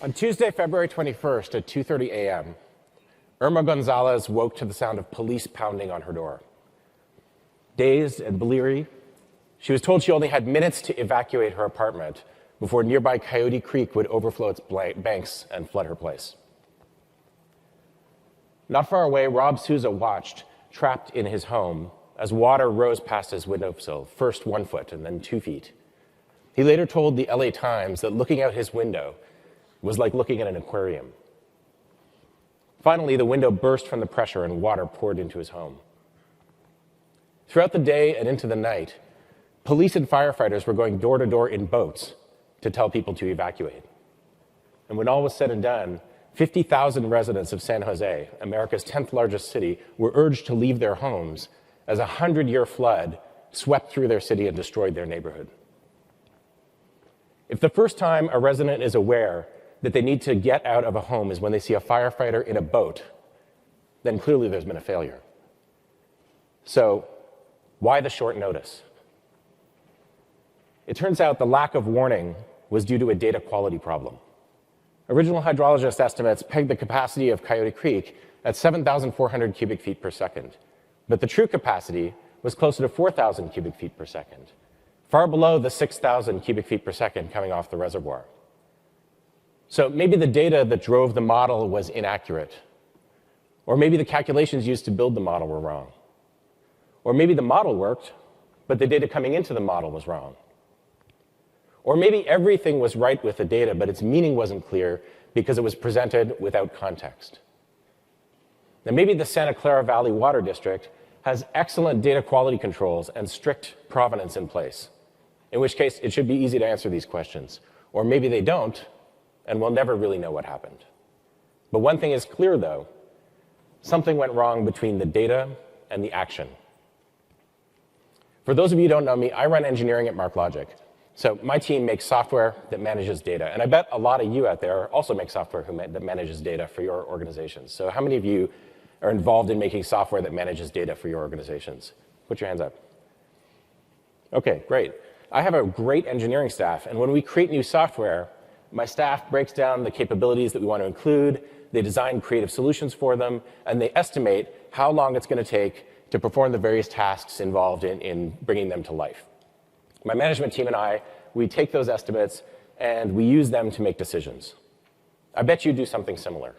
On Tuesday, February 21st at 2:30 a.m., Irma Gonzalez woke to the sound of police pounding on her door. Dazed and bleary, she was told she only had minutes to evacuate her apartment before nearby Coyote Creek would overflow its banks and flood her place. Not far away, Rob Souza watched, trapped in his home, as water rose past his windowsill, first 1 foot and then 2 feet. He later told the LA Times that looking out his window was like looking at an aquarium. Finally, the window burst from the pressure and water poured into his home. Throughout the day and into the night, police and firefighters were going door to door in boats to tell people to evacuate. And when all was said and done, 50,000 residents of San Jose, America's 10th largest city, were urged to leave their homes as a 100-year flood swept through their city and destroyed their neighborhood. If the first time a resident is aware that they need to get out of a home is when they see a firefighter in a boat, then clearly there's been a failure. So, why the short notice? It turns out the lack of warning was due to a data quality problem. Original hydrologist estimates pegged the capacity of Coyote Creek at 7,400 cubic feet per second, but the true capacity was closer to 4,000 cubic feet per second, far below the 6,000 cubic feet per second coming off the reservoir. So maybe the data that drove the model was inaccurate, or maybe the calculations used to build the model were wrong, or maybe the model worked, but the data coming into the model was wrong. Or maybe everything was right with the data, but its meaning wasn't clear because it was presented without context. Now, maybe the Santa Clara Valley Water District has excellent data quality controls and strict provenance in place, in which case it should be easy to answer these questions. Or maybe they don't, and we'll never really know what happened. But one thing is clear, though. Something went wrong between the data and the action. For those of you who don't know me, I run engineering at MarkLogic. So my team makes software that manages data. And I bet a lot of you out there also make software that manages data for your organizations. So how many of you are involved in making software that manages data for your organizations? Put your hands up. OK, great. I have a great engineering staff. And when we create new software, my staff breaks down the capabilities that we want to include. They design creative solutions for them. And they estimate how long it's going to take to perform the various tasks involved in bringing them to life. My management team and I, we take those estimates and we use them to make decisions. I bet you do something similar.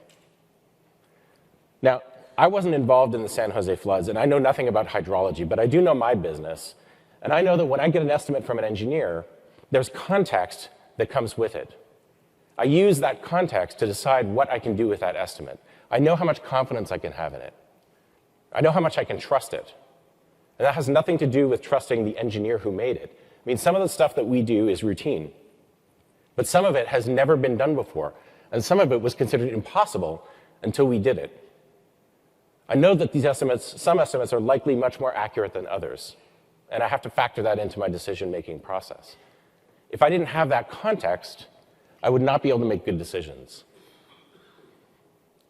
Now, I wasn't involved in the San Jose floods, and I know nothing about hydrology, but I do know my business. And I know that when I get an estimate from an engineer, there's context that comes with it. I use that context to decide what I can do with that estimate. I know how much confidence I can have in it. I know how much I can trust it. And that has nothing to do with trusting the engineer who made it. I mean, some of the stuff that we do is routine, but some of it has never been done before, and some of it was considered impossible until we did it. I know that these estimates, some estimates are likely much more accurate than others, and I have to factor that into my decision-making process. If I didn't have that context, I would not be able to make good decisions.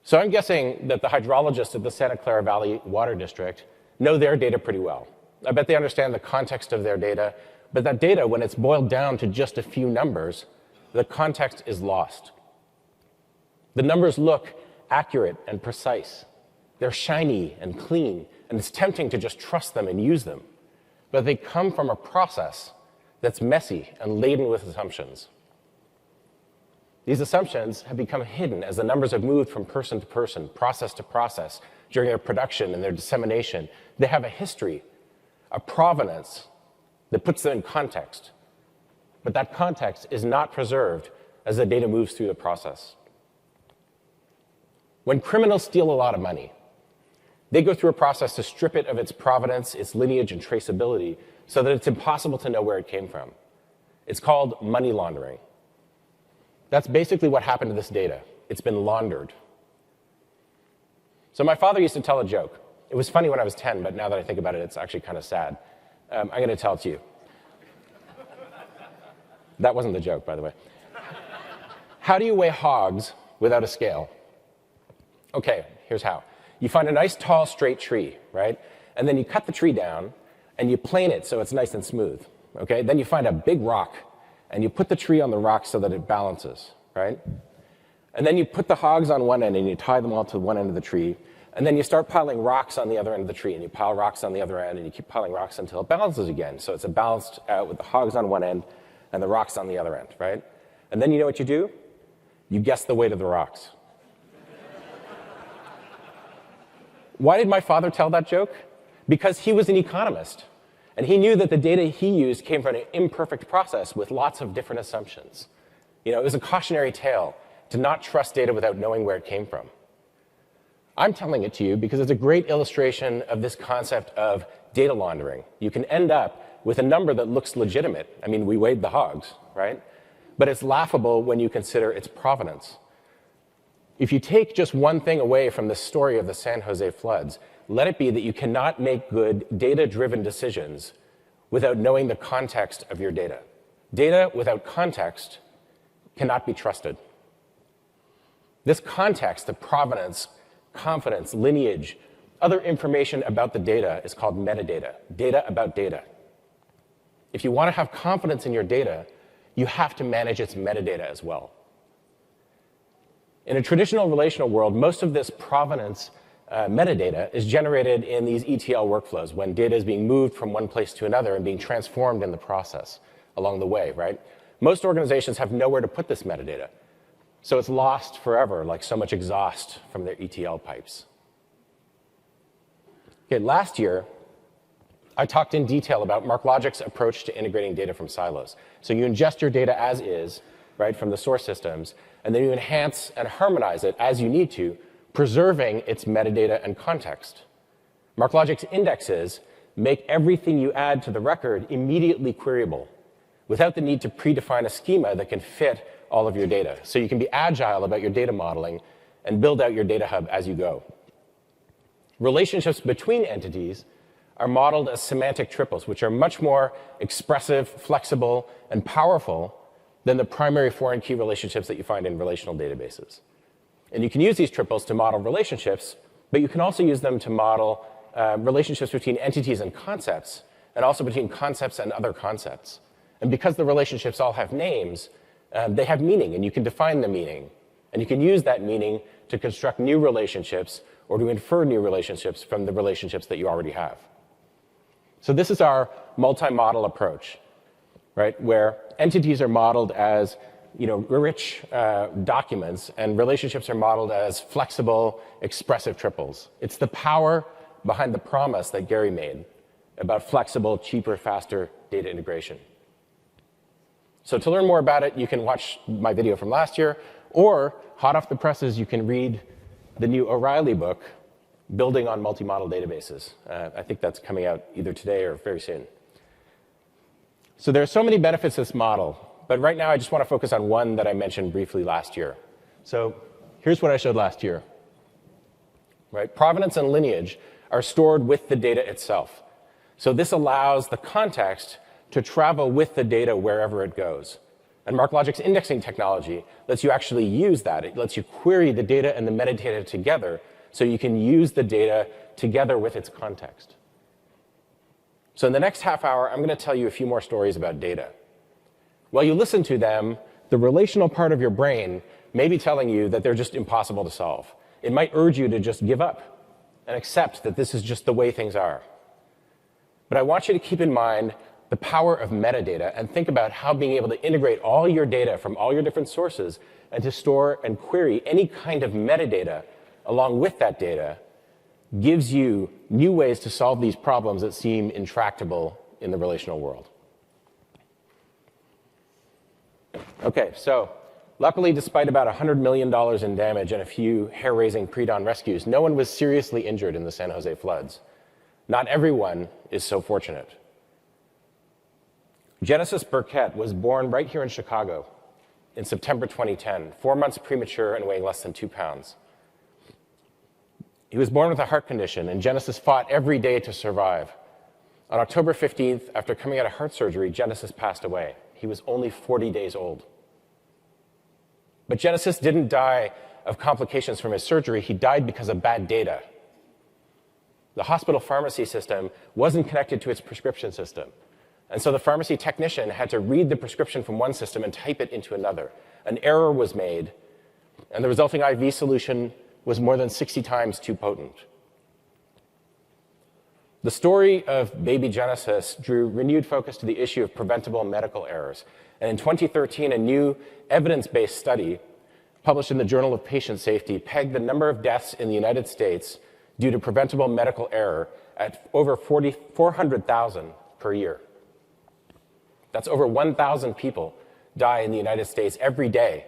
So I'm guessing that the hydrologists at the Santa Clara Valley Water District know their data pretty well. I bet they understand the context of their data, but that data, when it's boiled down to just a few numbers, the context is lost. The numbers look accurate and precise. They're shiny and clean, and it's tempting to just trust them and use them. But they come from a process that's messy and laden with assumptions. These assumptions have become hidden as the numbers have moved from person to person, process to process, during their production and their dissemination. They have a history, a provenance that puts them in context. But that context is not preserved as the data moves through the process. When criminals steal a lot of money, they go through a process to strip it of its provenance, its lineage, and traceability so that it's impossible to know where it came from. It's called money laundering. That's basically what happened to this data. It's been laundered. So my father used to tell a joke. It was funny when I was 10, but now that I think about it, it's actually kind of sad. I'm going to tell it to you. That wasn't the joke, by the way. How do you weigh hogs without a scale? Okay, here's how. You find a nice, tall, straight tree, right? And then you cut the tree down, and you plane it so it's nice and smooth, okay? Then you find a big rock, and you put the tree on the rock so that it balances, right? And then you put the hogs on one end and you tie them all to one end of the tree. And then you start piling rocks on the other end of the tree, and you pile rocks on the other end, and you keep piling rocks until it balances again. So it's balanced out with the hogs on one end and the rocks on the other end, right? And then you know what you do? You guess the weight of the rocks. Why did my father tell that joke? Because he was an economist, and he knew that the data he used came from an imperfect process with lots of different assumptions. It was a cautionary tale to not trust data without knowing where it came from. I'm telling it to you because it's a great illustration of this concept of data laundering. You can end up with a number that looks legitimate. I mean, we weighed the hogs, right? But it's laughable when you consider its provenance. If you take just one thing away from the story of the San Jose floods, let it be that you cannot make good data-driven decisions without knowing the context of your data. Data without context cannot be trusted. This context, the provenance, confidence, lineage, other information about the data is called metadata, data about data. If you want to have confidence in your data, you have to manage its metadata as well. In a traditional relational world, most of this provenance metadata is generated in these ETL workflows when data is being moved from one place to another and being transformed in the process along the way, right? Most organizations have nowhere to put this metadata. So it's lost forever, like so much exhaust from their ETL pipes. Okay, last year, I talked in detail about MarkLogic's approach to integrating data from silos. So you ingest your data as is, right, from the source systems, and then you enhance and harmonize it as you need to, preserving its metadata and context. MarkLogic's indexes make everything you add to the record immediately queryable, without the need to predefine a schema that can fit all of your data. So you can be agile about your data modeling and build out your data hub as you go. Relationships between entities are modeled as semantic triples, which are much more expressive, flexible, and powerful than the primary foreign key relationships that you find in relational databases. And you can use these triples to model relationships, but you can also use them to model relationships between entities and concepts, and also between concepts and other concepts. And because the relationships all have names, they have meaning, and you can define the meaning. And you can use that meaning to construct new relationships or to infer new relationships from the relationships that you already have. So this is our multi-model approach, right, where entities are modeled as rich documents, and relationships are modeled as flexible, expressive triples. It's the power behind the promise that Gary made about flexible, cheaper, faster data integration. So to learn more about it, you can watch my video from last year, or hot off the presses, you can read the new O'Reilly book, Building on Multi-Model Databases. I think that's coming out either today or very soon. So there are so many benefits to this model, but right now I just want to focus on one that I mentioned briefly last year. So here's what I showed last year. Right? Provenance and lineage are stored with the data itself. So this allows the context to travel with the data wherever it goes. And MarkLogic's indexing technology lets you actually use that. It lets you query the data and the metadata together so you can use the data together with its context. So in the next half hour, I'm going to tell you a few more stories about data. While you listen to them, the relational part of your brain may be telling you that they're just impossible to solve. It might urge you to just give up and accept that this is just the way things are. But I want you to keep in mind the power of metadata and think about how being able to integrate all your data from all your different sources and to store and query any kind of metadata along with that data gives you new ways to solve these problems that seem intractable in the relational world. Okay, so luckily, despite about $100 million in damage and a few hair-raising pre-dawn rescues, no one was seriously injured in the San Jose floods. Not everyone is so fortunate. Genesis Burkett was born right here in Chicago in September 2010, 4 months premature and weighing less than 2 pounds. He was born with a heart condition, and Genesis fought every day to survive. On October 15th, after coming out of heart surgery, Genesis passed away. He was only 40 days old. But Genesis didn't die of complications from his surgery. He died because of bad data. The hospital pharmacy system wasn't connected to its prescription system. And so the pharmacy technician had to read the prescription from one system and type it into another. An error was made, And the resulting IV solution was more than 60 times too potent. The story of baby Genesis drew renewed focus to the issue of preventable medical errors. And in 2013, a new evidence-based study published in the Journal of Patient Safety pegged the number of deaths in the United States due to preventable medical error at over 400,000 per year. That's over 1,000 people die in the United States every day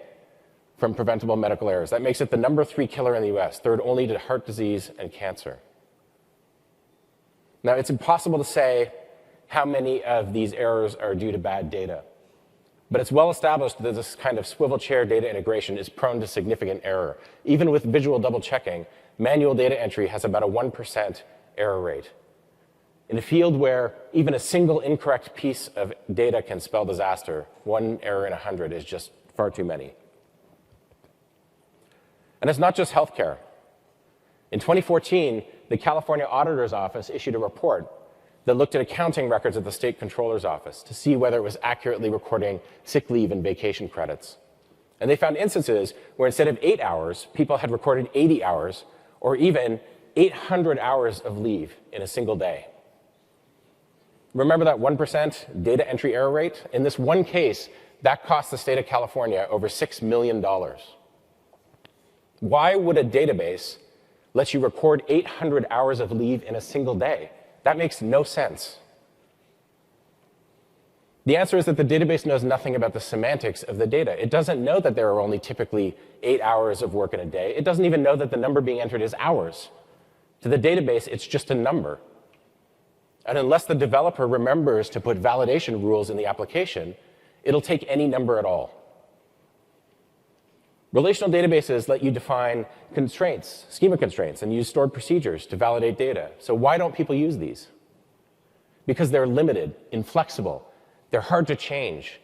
from preventable medical errors. That makes it the #3 killer in the US, third only to heart disease and cancer. Now, it's impossible to say how many of these errors are due to bad data, but it's well established that this kind of swivel chair data integration is prone to significant error. Even with visual double checking, manual data entry has about a 1% error rate. In a field where even a single incorrect piece of data can spell disaster, one error in 100 is just far too many. And it's not just healthcare. In 2014, the California Auditor's Office issued a report that looked at accounting records at the State Controller's Office to see whether it was accurately recording sick leave and vacation credits. And they found instances where instead of 8 hours, people had recorded 80 hours or even 800 hours of leave in a single day. Remember that 1% data entry error rate? In this one case, that cost the state of California over $6 million. Why would a database let you record 800 hours of leave in a single day? That makes no sense. The answer is that the database knows nothing about the semantics of the data. It doesn't know that there are only typically 8 hours of work in a day. It doesn't even know that the number being entered is hours. To the database, it's just a number. And unless the developer remembers to put validation rules in the application, it'll take any number at all. Relational databases let you define constraints, schema constraints, and use stored procedures to validate data. So why don't people use these? Because they're limited, inflexible, they're hard to change.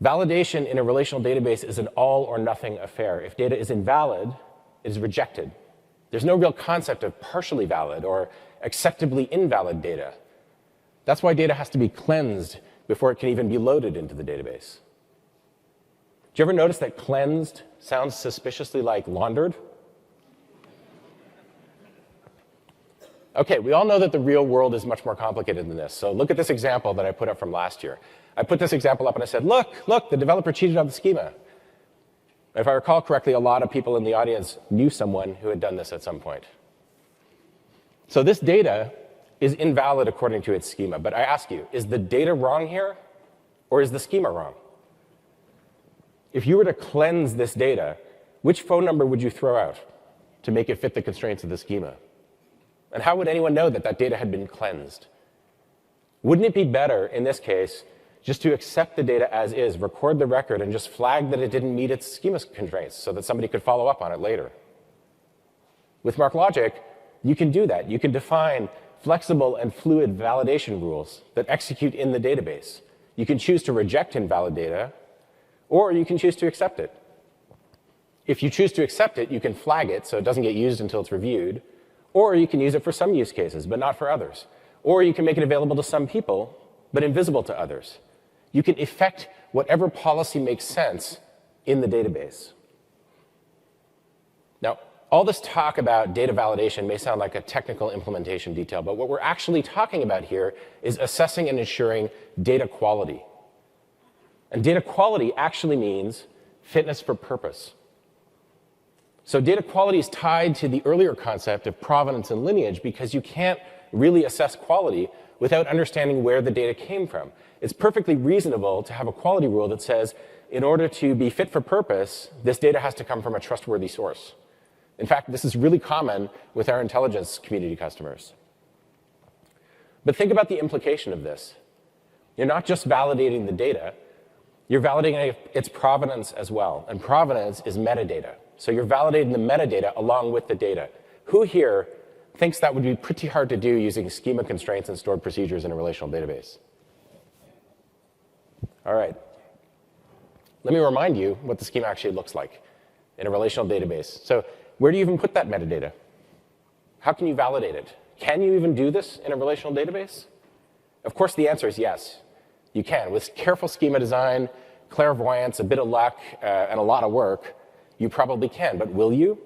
Validation in a relational database is an all or nothing affair. If data is invalid, it is rejected. There's no real concept of partially valid or acceptably invalid data. That's why data has to be cleansed before it can even be loaded into the database. Do you ever notice that cleansed sounds suspiciously like laundered? Okay, we all know that the real world is much more complicated than this. So look at this example that I put up from last year. I put this example up and I said, look, the developer cheated on the schema. If I recall correctly, a lot of people in the audience knew someone who had done this at some point. So this data is invalid according to its schema. But I ask you, is the data wrong here, or is the schema wrong? If you were to cleanse this data, which phone number would you throw out to make it fit the constraints of the schema? And how would anyone know that that data had been cleansed? Wouldn't it be better, in this case, just to accept the data as is, record the record, and just flag that it didn't meet its schema constraints so that somebody could follow up on it later? With MarkLogic, you can do that. You can define flexible and fluid validation rules that execute in the database. You can choose to reject invalid data, or you can choose to accept it. If you choose to accept it, you can flag it so it doesn't get used until it's reviewed, or you can use it for some use cases, but not for others. Or you can make it available to some people, but invisible to others. You can effect whatever policy makes sense in the database. Now, all this talk about data validation may sound like a technical implementation detail, but what we're actually talking about here is assessing and ensuring data quality. And data quality actually means fitness for purpose. So data quality is tied to the earlier concept of provenance and lineage because you can't really assess quality without understanding where the data came from. It's perfectly reasonable to have a quality rule that says, in order to be fit for purpose, this data has to come from a trustworthy source. In fact, this is really common with our intelligence community customers. But think about the implication of this. You're not just validating the data, you're validating its provenance as well. And provenance is metadata. So you're validating the metadata along with the data. Who here thinks that would be pretty hard to do using schema constraints and stored procedures in a relational database? All right. Let me remind you what the schema actually looks like in a relational database. So where do you even put that metadata? How can you validate it? Can you even do this in a relational database? Of course, the answer is yes. You can. With careful schema design, clairvoyance, a bit of luck, and a lot of work, You probably can, but will you?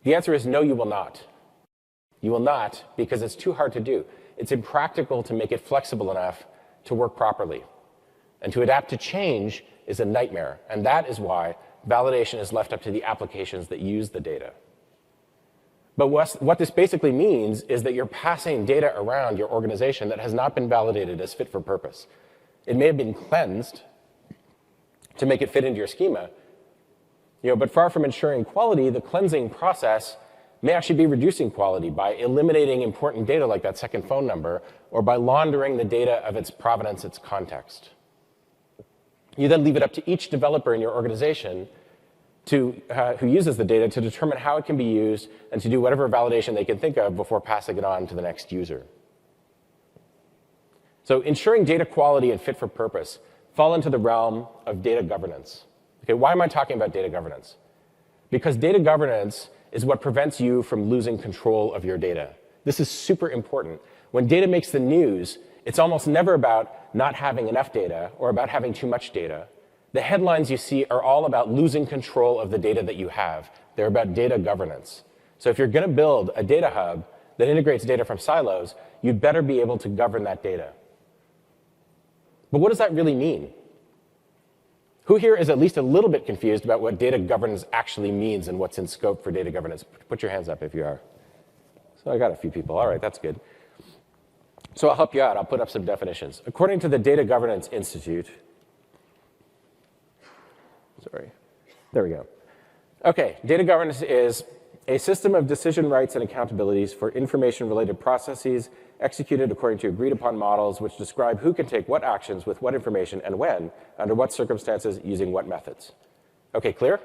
The answer is no, you will not. You will not, because it's too hard to do. It's impractical to make it flexible enough to work properly. And to adapt to change is a nightmare, and that is why validation is left up to the applications that use the data. But what this basically means is that you're passing data around your organization that has not been validated as fit for purpose. It may have been cleansed to make it fit into your schema, but far from ensuring quality, the cleansing process may actually be reducing quality by eliminating important data like that second phone number, or by laundering the data of its provenance, its context. You then leave it up to each developer in your organization who uses the data to determine how it can be used and to do whatever validation they can think of before passing it on to the next user. So ensuring data quality and fit for purpose fall into the realm of data governance. Okay, why am I talking about data governance? Because data governance is what prevents you from losing control of your data. This is super important. When data makes the news, it's almost never about not having enough data or about having too much data. The headlines you see are all about losing control of the data that you have. They're about data governance. So if you're going to build a data hub that integrates data from silos, you'd better be able to govern that data. But what does that really mean? Who here is at least a little bit confused about what data governance actually means and what's in scope for data governance? Put your hands up if you are. So I got a few people. All right, that's good. So I'll help you out. I'll put up some definitions. According to the Data Governance Institute, there we go. Okay, data governance is a system of decision rights and accountabilities for information-related processes executed according to agreed-upon models which describe who can take what actions with what information and when, under what circumstances, using what methods. Okay, clear?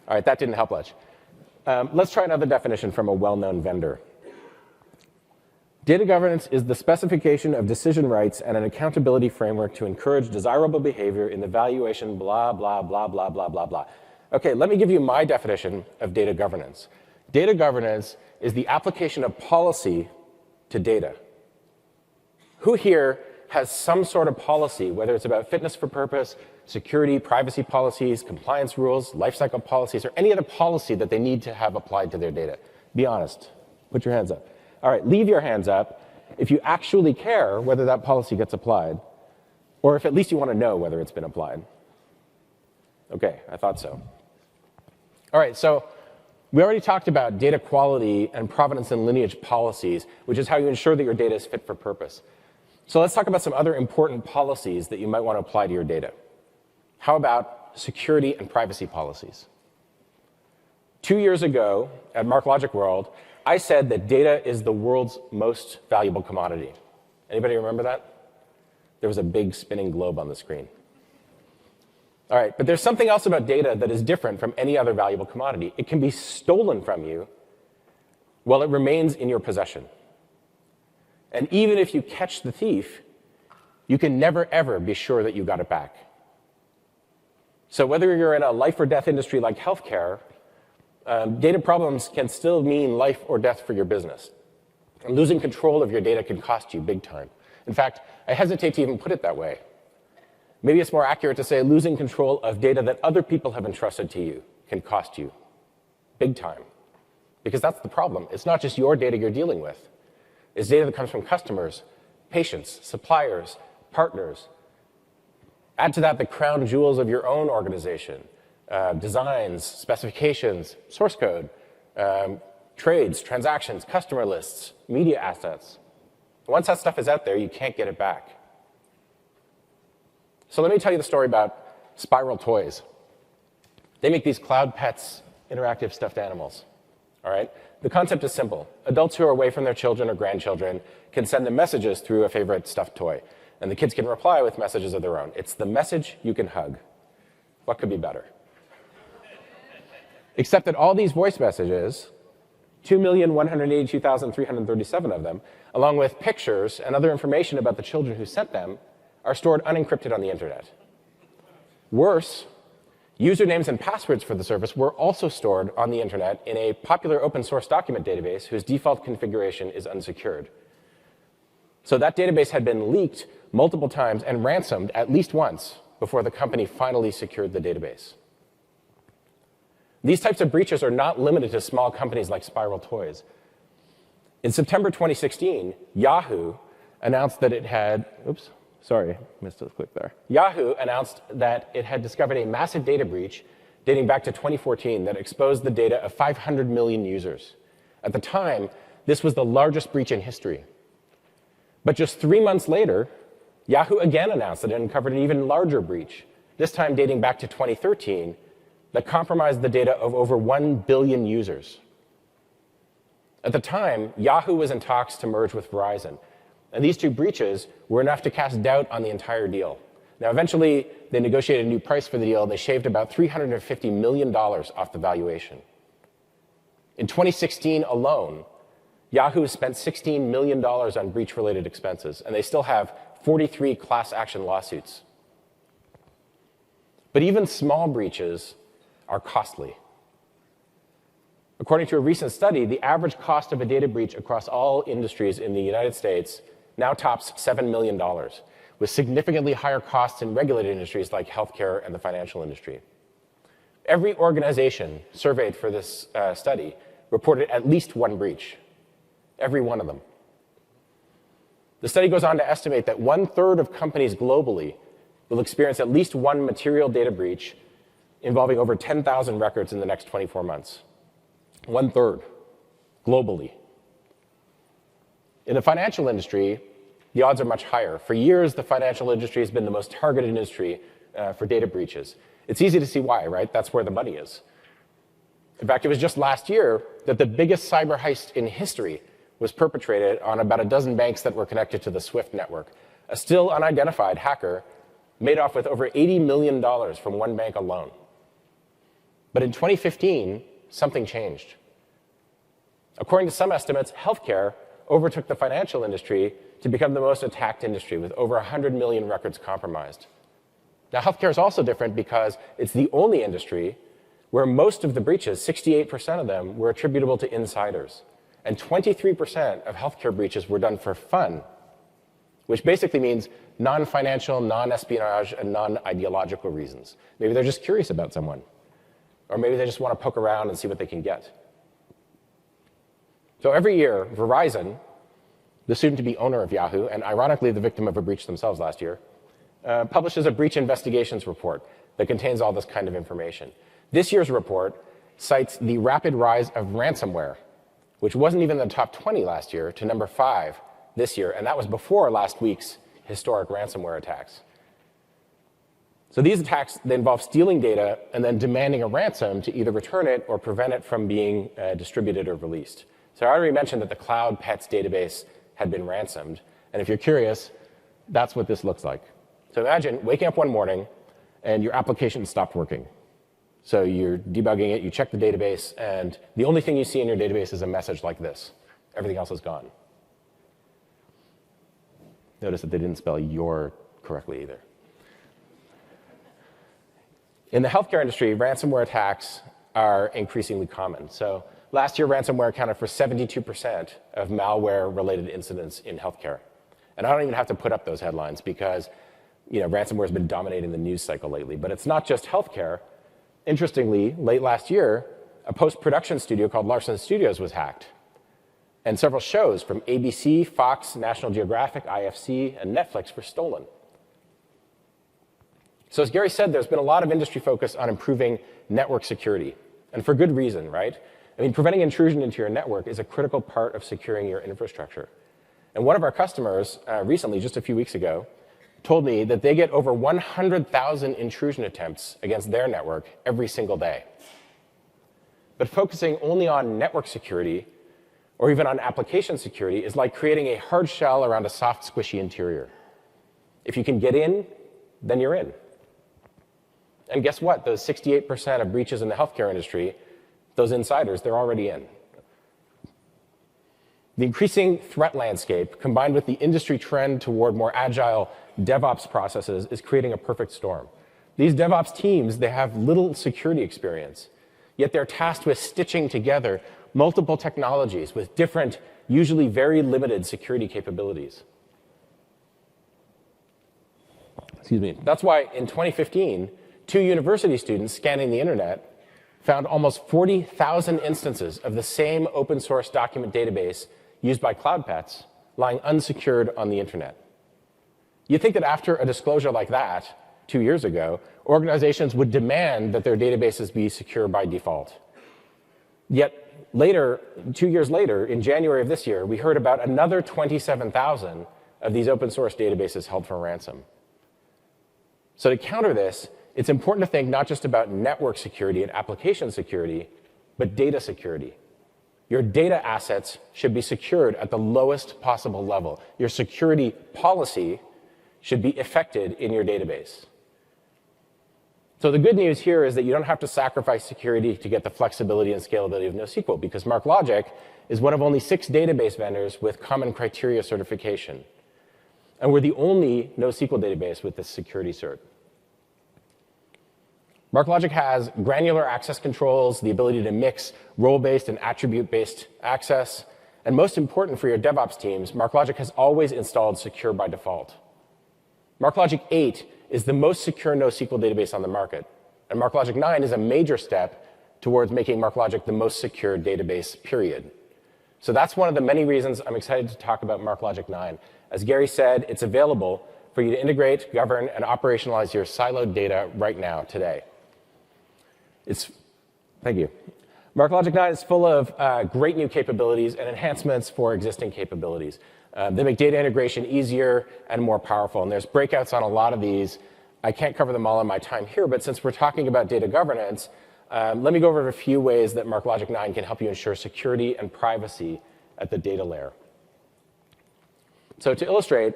All right, that didn't help much. Let's try another definition from a well-known vendor. Data governance is the specification of decision rights and an accountability framework to encourage desirable behavior in the valuation, blah, blah, blah, blah, blah, blah, blah. Okay, let me give you my definition of data governance. Data governance is the application of policy to data. Who here has some sort of policy, whether it's about fitness for purpose, security, privacy policies, compliance rules, lifecycle policies, or any other policy that they need to have applied to their data? Be honest. Put your hands up. All right, leave your hands up if you actually care whether that policy gets applied, or if at least you want to know whether it's been applied. Okay, I thought so. All right, so we already talked about data quality and provenance and lineage policies, which is how you ensure that your data is fit for purpose. So let's talk about some other important policies that you might want to apply to your data. How about security and privacy policies? 2 years ago at MarkLogic World, I said that data is the world's most valuable commodity. Anybody remember that? There was a big spinning globe on the screen. All right, but there's something else about data that is different from any other valuable commodity. It can be stolen from you while it remains in your possession. And even if you catch the thief, you can never, ever be sure that you got it back. So whether you're in a life or death industry like healthcare, data problems can still mean life or death for your business. And losing control of your data can cost you big time. In fact, I hesitate to even put it that way. Maybe it's more accurate to say losing control of data that other people have entrusted to you can cost you big time. Because that's the problem. It's not just your data you're dealing with. It's data that comes from customers, patients, suppliers, partners. Add to that the crown jewels of your own organization, designs, specifications, source code, trades, transactions, customer lists, media assets. Once that stuff is out there, you can't get it back. So let me tell you the story about Spiral Toys. They make these Cloud Pets interactive stuffed animals. All right? The concept is simple. Adults who are away from their children or grandchildren can send them messages through a favorite stuffed toy, and the kids can reply with messages of their own. It's the message you can hug. What could be better? Except that all these voice messages, 2,182,337 of them, along with pictures and other information about the children who sent them, are stored unencrypted on the internet. Worse, usernames and passwords for the service were also stored on the internet in a popular open source document database whose default configuration is unsecured. So that database had been leaked multiple times and ransomed at least once before the company finally secured the database. These types of breaches are not limited to small companies like Spiral Toys. In September 2016, Yahoo announced that it had, missed a click there. Yahoo announced that it had discovered a massive data breach dating back to 2014 that exposed the data of 500 million users. At the time, this was the largest breach in history. But just 3 months later, Yahoo again announced that it uncovered an even larger breach, this time dating back to 2013, that compromised the data of over 1 billion users. At the time, Yahoo was in talks to merge with Verizon, and these two breaches were enough to cast doubt on the entire deal. Now, eventually, they negotiated a new price for the deal, and they shaved about $350 million off the valuation. In 2016 alone, Yahoo spent $16 million on breach-related expenses, and they still have 43 class action lawsuits. But even small breaches are costly. According to a recent study, the average cost of a data breach across all industries in the United States now tops $7 million, with significantly higher costs in regulated industries like healthcare and the financial industry. Every organization surveyed for this study reported at least one breach, every one of them. The study goes on to estimate that 1/3 of companies globally will experience at least one material data breach involving over 10,000 records in the next 24 months. 1/3, globally. In the financial industry, the odds are much higher. For years, the financial industry has been the most targeted industry for data breaches. It's easy to see why, right? That's where the money is. In fact, it was just last year that the biggest cyber heist in history was perpetrated on about a dozen banks that were connected to the SWIFT network. A still unidentified hacker made off with over $80 million from one bank alone. But in 2015, something changed. According to some estimates, healthcare overtook the financial industry to become the most attacked industry, with over 100 million records compromised. Now, healthcare is also different because it's the only industry where most of the breaches, 68% of them, were attributable to insiders. And 23% of healthcare breaches were done for fun, which basically means non-financial, non-espionage, and non-ideological reasons. Maybe they're just curious about someone. Or maybe they just want to poke around and see what they can get. So every year, Verizon, the soon-to-be owner of Yahoo, and ironically the victim of a breach themselves last year, publishes a breach investigations report that contains all this kind of information. This year's report cites the rapid rise of ransomware, which wasn't even in the top 20 last year, to number 5 this year, and that was before last week's historic ransomware attacks. So these attacks, they involve stealing data and then demanding a ransom to either return it or prevent it from being distributed or released. So I already mentioned that the Cloud Pets database had been ransomed, and if you're curious, that's what this looks like. So imagine waking up one morning and your application stopped working. So you're debugging it, you check the database, and the only thing you see in your database is a message like this. Everything else is gone. Notice that they didn't spell your correctly either. In the healthcare industry, ransomware attacks are increasingly common. So last year, ransomware accounted for 72% of malware-related incidents in healthcare. And I don't even have to put up those headlines because ransomware has been dominating the news cycle lately. But it's not just healthcare. Interestingly, late last year, a post-production studio called Larson Studios was hacked. And several shows from ABC, Fox, National Geographic, IFC, and Netflix were stolen. So as Gary said, there's been a lot of industry focus on improving network security. And for good reason, right? I mean, preventing intrusion into your network is a critical part of securing your infrastructure. And one of our customers recently, just a few weeks ago, told me that they get over 100,000 intrusion attempts against their network every single day. But focusing only on network security or even on application security is like creating a hard shell around a soft, squishy interior. If you can get in, then you're in. And guess what? Those 68% of breaches in the healthcare industry, those insiders, they're already in. The increasing threat landscape, combined with the industry trend toward more agile DevOps processes, is creating a perfect storm. These DevOps teams, they have little security experience, yet they're tasked with stitching together multiple technologies with different, usually very limited security capabilities. Excuse me. That's why in 2015, 2 university students scanning the internet found almost 40,000 instances of the same open source document database used by CloudPets lying unsecured on the internet. You'd think that after a disclosure like that 2 years ago, organizations would demand that their databases be secure by default. Yet later, 2 years later, in January of this year, we heard about another 27,000 of these open source databases held for ransom. So to counter this, it's important to think not just about network security and application security, but data security. Your data assets should be secured at the lowest possible level. Your security policy should be effected in your database. So the good news here is that you don't have to sacrifice security to get the flexibility and scalability of NoSQL, because MarkLogic is one of only 6 database vendors with common criteria certification. And we're the only NoSQL database with this security cert. MarkLogic has granular access controls, the ability to mix role-based and attribute-based access, and most important for your DevOps teams, MarkLogic has always installed Secure by default. MarkLogic 8 is the most secure NoSQL database on the market, and MarkLogic 9 is a major step towards making MarkLogic the most secure database, period. So that's one of the many reasons I'm excited to talk about MarkLogic 9. As Gary said, it's available for you to integrate, govern, and operationalize your siloed data right now, today. Thank you. MarkLogic 9 is full of great new capabilities and enhancements for existing capabilities. They make data integration easier and more powerful, and there's breakouts on a lot of these. I can't cover them all in my time here, but since we're talking about data governance, let me go over a few ways that MarkLogic 9 can help you ensure security and privacy at the data layer. So to illustrate,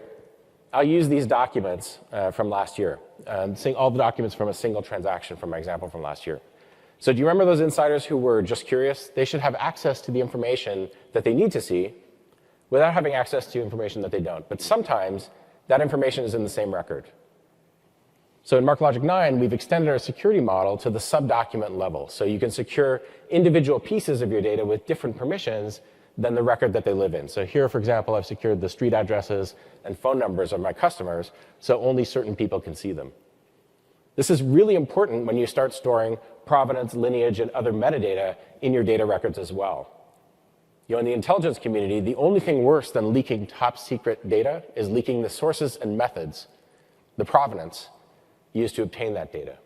I'll use these documents from last year, seeing all the documents from a single transaction from my example from last year. So do you remember those insiders who were just curious? They should have access to the information that they need to see without having access to information that they don't. But sometimes that information is in the same record. So in MarkLogic 9, we've extended our security model to the sub-document level. So you can secure individual pieces of your data with different permissions than the record that they live in. So here, for example, I've secured the street addresses and phone numbers of my customers, so only certain people can see them. This is really important when you start storing provenance, lineage, and other metadata in your data records as well. You know, in the intelligence community, the only thing worse than leaking top secret data is leaking the sources and methods, the provenance, used to obtain that data.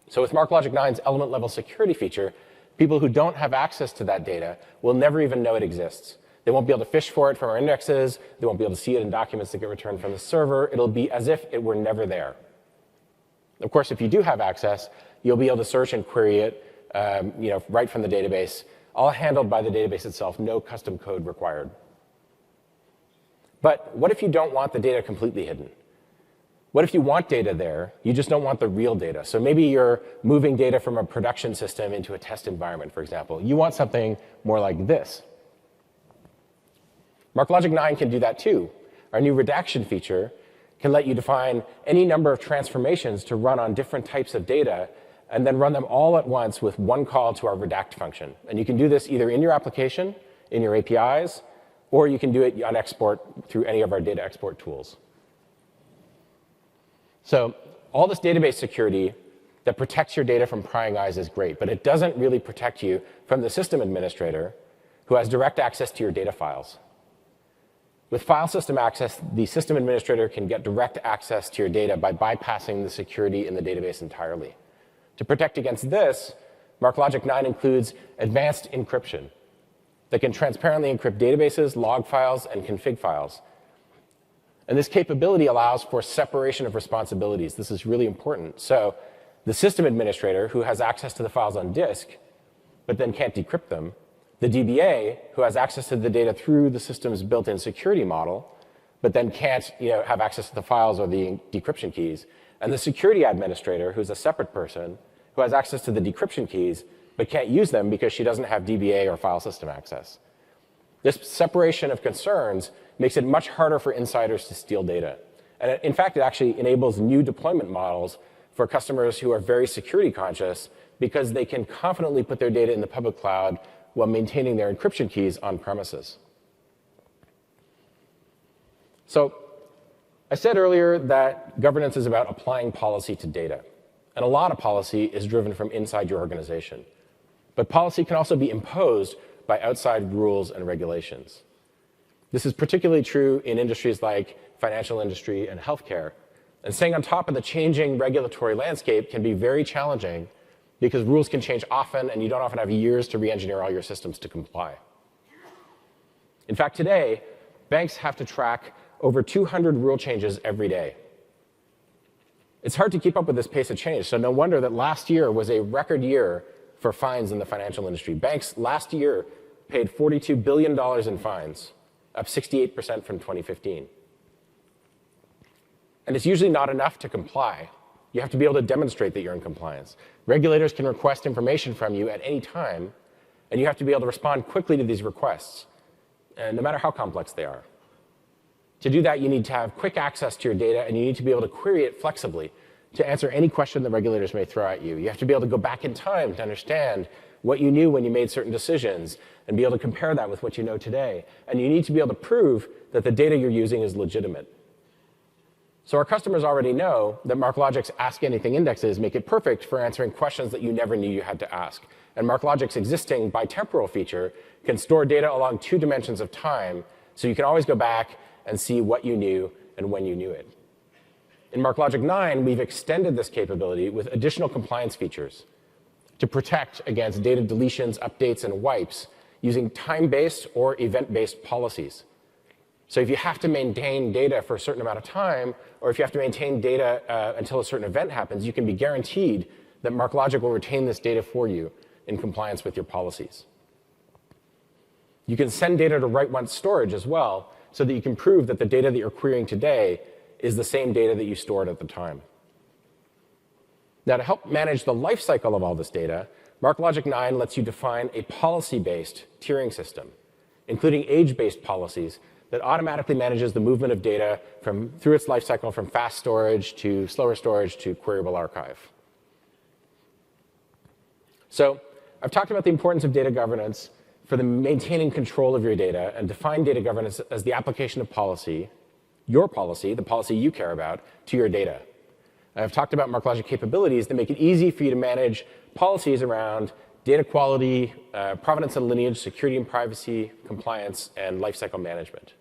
So with MarkLogic 9's element level security feature, people who don't have access to that data will never even know it exists. They won't be able to fish for it from our indexes. They won't be able to see it in documents that get returned from the server. It'll be as if it were never there. Of course, if you do have access, you'll be able to search and query it right from the database, all handled by the database itself, no custom code required. But what if you don't want the data completely hidden? What if you want data there, you just don't want the real data? So maybe you're moving data from a production system into a test environment, for example. You want something more like this. MarkLogic 9 can do that too. Our new redaction feature can let you define any number of transformations to run on different types of data and then run them all at once with one call to our redact function. And you can do this either in your application, in your APIs, or you can do it on export through any of our data export tools. So all this database security that protects your data from prying eyes is great, but it doesn't really protect you from the system administrator who has direct access to your data files. With file system access, the system administrator can get direct access to your data by bypassing the security in the database entirely. To protect against this, MarkLogic 9 includes advanced encryption that can transparently encrypt databases, log files, and config files. And this capability allows for separation of responsibilities. This is really important. So the system administrator, who has access to the files on disk, but then can't decrypt them, the DBA, who has access to the data through the system's built-in security model, but then can't have access to the files or the decryption keys, and the security administrator, who's a separate person, who has access to the decryption keys, but can't use them because she doesn't have DBA or file system access. This separation of concerns makes it much harder for insiders to steal data. And in fact, it actually enables new deployment models for customers who are very security conscious because they can confidently put their data in the public cloud while maintaining their encryption keys on premises. So I said earlier that governance is about applying policy to data. And a lot of policy is driven from inside your organization. But policy can also be imposed by outside rules and regulations. This is particularly true in industries like financial industry and healthcare. And staying on top of the changing regulatory landscape can be very challenging because rules can change often and you don't often have years to re-engineer all your systems to comply. In fact, today, banks have to track over 200 rule changes every day. It's hard to keep up with this pace of change, so no wonder that last year was a record year for fines in the financial industry. Banks last year paid $42 billion in fines, up 68% from 2015. And it's usually not enough to comply. You have to be able to demonstrate that you're in compliance. Regulators can request information from you at any time, and you have to be able to respond quickly to these requests, and no matter how complex they are. To do that, you need to have quick access to your data, and you need to be able to query it flexibly to answer any question the regulators may throw at you. You have to be able to go back in time to understand what you knew when you made certain decisions and be able to compare that with what you know today. And you need to be able to prove that the data you're using is legitimate. So our customers already know that MarkLogic's Ask Anything indexes make it perfect for answering questions that you never knew you had to ask. And MarkLogic's existing bitemporal feature can store data along 2 dimensions of time, so you can always go back and see what you knew and when you knew it. In MarkLogic 9, we've extended this capability with additional compliance features to protect against data deletions, updates, and wipes using time-based or event-based policies. So if you have to maintain data for a certain amount of time, or if you have to maintain data until a certain event happens, you can be guaranteed that MarkLogic will retain this data for you in compliance with your policies. You can send data to write-once storage as well, so that you can prove that the data that you're querying today is the same data that you stored at the time. Now, to help manage the life cycle of all this data, MarkLogic 9 lets you define a policy-based tiering system, including age-based policies that automatically manages the movement of data through its life cycle from fast storage to slower storage to queryable archive. So I've talked about the importance of data governance for the maintaining control of your data and define data governance as the application of policy, your policy, the policy you care about, to your data. I've talked about MarkLogic capabilities that make it easy for you to manage policies around data quality, provenance and lineage, security and privacy, compliance, and lifecycle management.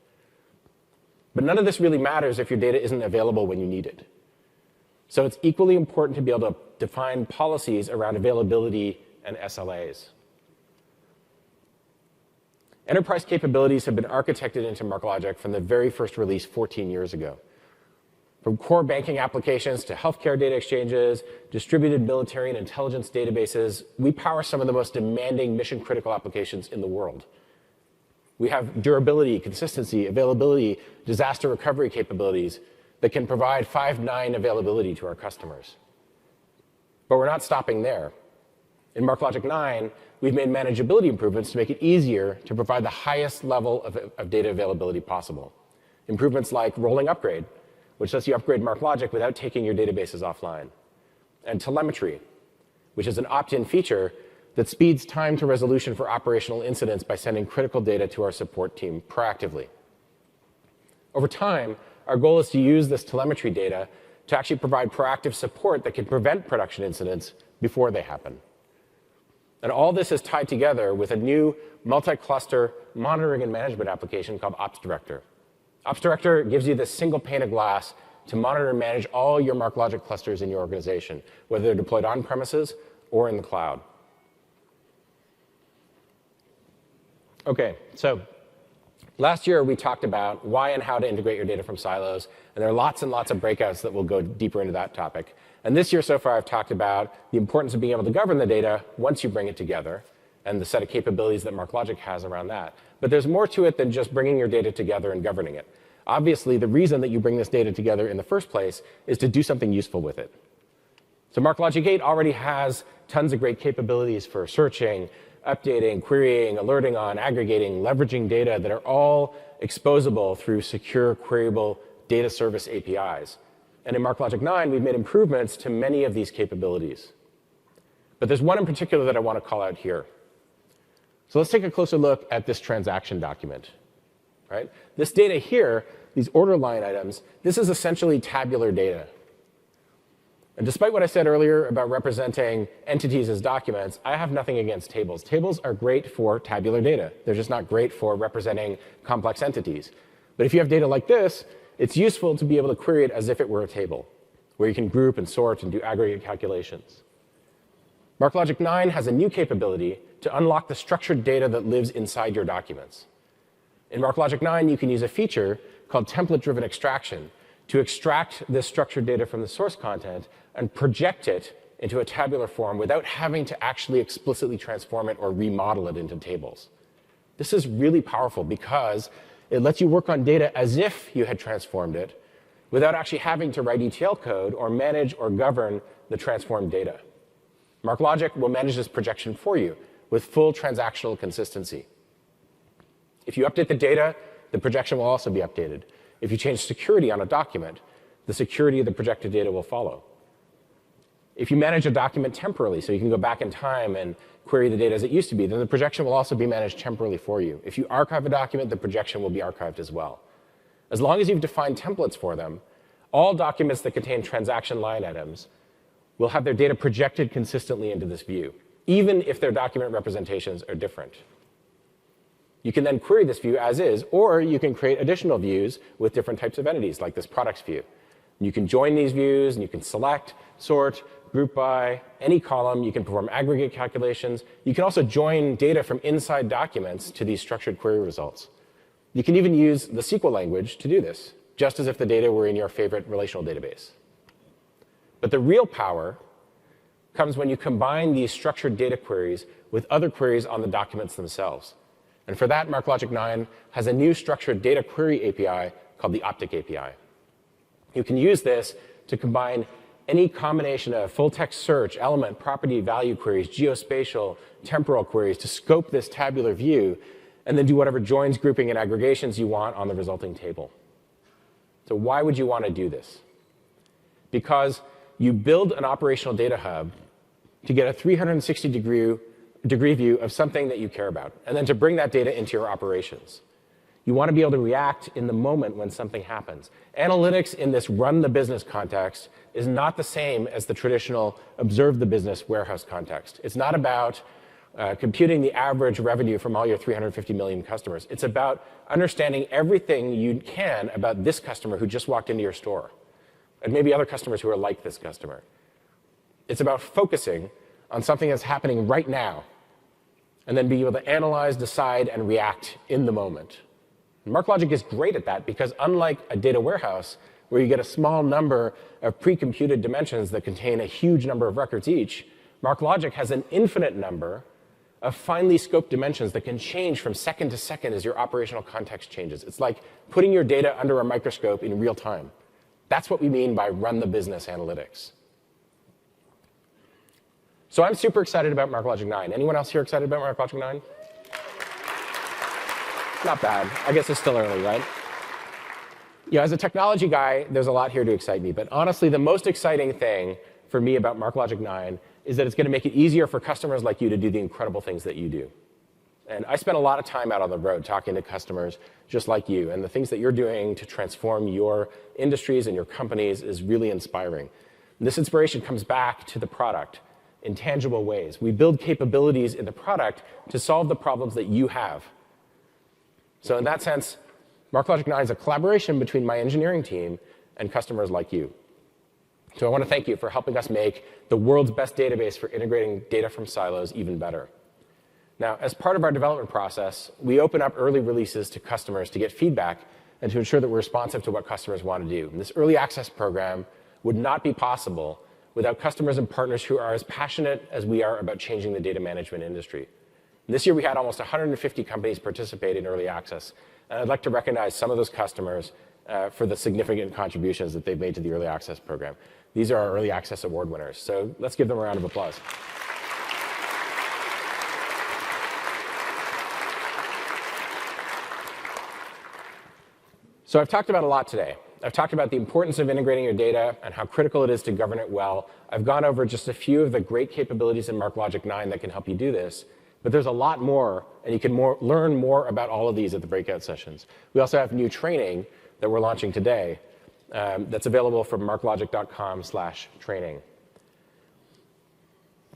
But none of this really matters if your data isn't available when you need it. So it's equally important to be able to define policies around availability and SLAs. Enterprise capabilities have been architected into MarkLogic from the very first release 14 years ago. From core banking applications to healthcare data exchanges, distributed military and intelligence databases, we power some of the most demanding mission-critical applications in the world. We have durability, consistency, availability, disaster recovery capabilities that can provide 5.9 availability to our customers. But we're not stopping there. In MarkLogic 9, we've made manageability improvements to make it easier to provide the highest level of data availability possible. Improvements like rolling upgrade, which lets you upgrade MarkLogic without taking your databases offline. And telemetry, which is an opt-in feature that speeds time to resolution for operational incidents by sending critical data to our support team proactively. Over time, our goal is to use this telemetry data to actually provide proactive support that can prevent production incidents before they happen. And all this is tied together with a new multi-cluster monitoring and management application called Ops Director. Ops Director gives you this single pane of glass to monitor and manage all your MarkLogic clusters in your organization, whether they're deployed on premises or in the cloud. Okay, so last year we talked about why and how to integrate your data from silos, and there are lots and lots of breakouts that will go deeper into that topic. And this year so far I've talked about the importance of being able to govern the data once you bring it together and the set of capabilities that MarkLogic has around that. But there's more to it than just bringing your data together and governing it. Obviously, the reason that you bring this data together in the first place is to do something useful with it. So MarkLogic 8 already has tons of great capabilities for searching, updating, querying, alerting on, aggregating, leveraging data that are all exposable through secure, queryable data service APIs. And in MarkLogic 9, we've made improvements to many of these capabilities. But there's one in particular that I want to call out here. So let's take a closer look at this transaction document. Right? This data here, these order line items, this is essentially tabular data. And despite what I said earlier about representing entities as documents, I have nothing against tables. Tables are great for tabular data. They're just not great for representing complex entities. But if you have data like this, it's useful to be able to query it as if it were a table, where you can group and sort and do aggregate calculations. MarkLogic 9 has a new capability to unlock the structured data that lives inside your documents. In MarkLogic 9, you can use a feature called template-driven extraction to extract this structured data from the source content and project it into a tabular form without having to actually explicitly transform it or remodel it into tables. This is really powerful because it lets you work on data as if you had transformed it without actually having to write ETL code or manage or govern the transformed data. MarkLogic will manage this projection for you with full transactional consistency. If you update the data, the projection will also be updated. If you change security on a document, the security of the projected data will follow. If you manage a document temporally, so you can go back in time and query the data as it used to be, then the projection will also be managed temporally for you. If you archive a document, the projection will be archived as well. As long as you've defined templates for them, all documents that contain transaction line items will have their data projected consistently into this view, even if their document representations are different. You can then query this view as is, or you can create additional views with different types of entities, like this products view. You can join these views, and you can select, sort, group by any column. You can perform aggregate calculations. You can also join data from inside documents to these structured query results. You can even use the SQL language to do this, just as if the data were in your favorite relational database. But the real power comes when you combine these structured data queries with other queries on the documents themselves. And for that, MarkLogic 9 has a new structured data query API called the Optic API. You can use this to combine any combination of full-text search, element, property, value queries, geospatial, temporal queries to scope this tabular view, and then do whatever joins, grouping, and aggregations you want on the resulting table. So why would you want to do this? Because you build an operational data hub to get a 360-degree view of something that you care about, and then to bring that data into your operations. You want to be able to react in the moment when something happens. Analytics in this run-the-business context is not the same as the traditional observe-the-business warehouse context. It's not about computing the average revenue from all your 350 million customers. It's about understanding everything you can about this customer who just walked into your store, and maybe other customers who are like this customer. It's about focusing on something that's happening right now, and then being able to analyze, decide, and react in the moment. And MarkLogic is great at that because unlike a data warehouse, where you get a small number of pre-computed dimensions that contain a huge number of records each, MarkLogic has an infinite number of finely scoped dimensions that can change from second to second as your operational context changes. It's like putting your data under a microscope in real time. That's what we mean by run-the-business analytics. So I'm super excited about MarkLogic 9. Anyone else here excited about MarkLogic 9? Not bad. I guess it's still early, right? As a technology guy, there's a lot here to excite me. But honestly, the most exciting thing for me about MarkLogic 9 is that it's going to make it easier for customers like you to do the incredible things that you do. And I spend a lot of time out on the road talking to customers just like you. And the things that you're doing to transform your industries and your companies is really inspiring. And this inspiration comes back to the product in tangible ways. We build capabilities in the product to solve the problems that you have. So in that sense, MarkLogic 9 is a collaboration between my engineering team and customers like you. So I want to thank you for helping us make the world's best database for integrating data from silos even better. Now, as part of our development process, we open up early releases to customers to get feedback and to ensure that we're responsive to what customers want to do. And this early access program would not be possible without customers and partners who are as passionate as we are about changing the data management industry. And this year, we had almost 150 companies participate in early access. And I'd like to recognize some of those customers for the significant contributions that they've made to the early access program. These are our early access award winners. So let's give them a round of applause. So I've talked about a lot today. I've talked about the importance of integrating your data and how critical it is to govern it well. I've gone over just a few of the great capabilities in MarkLogic 9 that can help you do this. But there's a lot more, and you can learn more about all of these at the breakout sessions. We also have new training that we're launching today that's available from marklogic.com/training.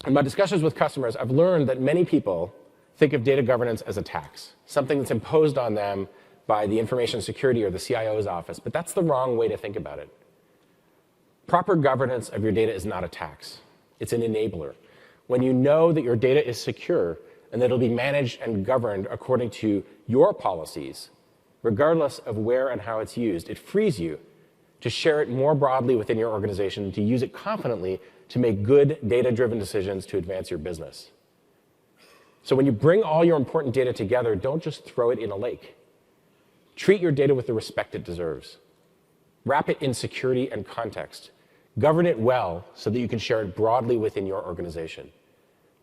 In my discussions with customers, I've learned that many people think of data governance as a tax, something that's imposed on them by the information security or the CIO's office, but that's the wrong way to think about it. Proper governance of your data is not a tax. It's an enabler. When you know that your data is secure and that it'll be managed and governed according to your policies, regardless of where and how it's used, it frees you to share it more broadly within your organization and to use it confidently to make good data-driven decisions to advance your business. So when you bring all your important data together, don't just throw it in a lake. Treat your data with the respect it deserves. Wrap it in security and context. Govern it well so that you can share it broadly within your organization,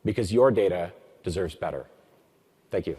because your data deserves better. Thank you.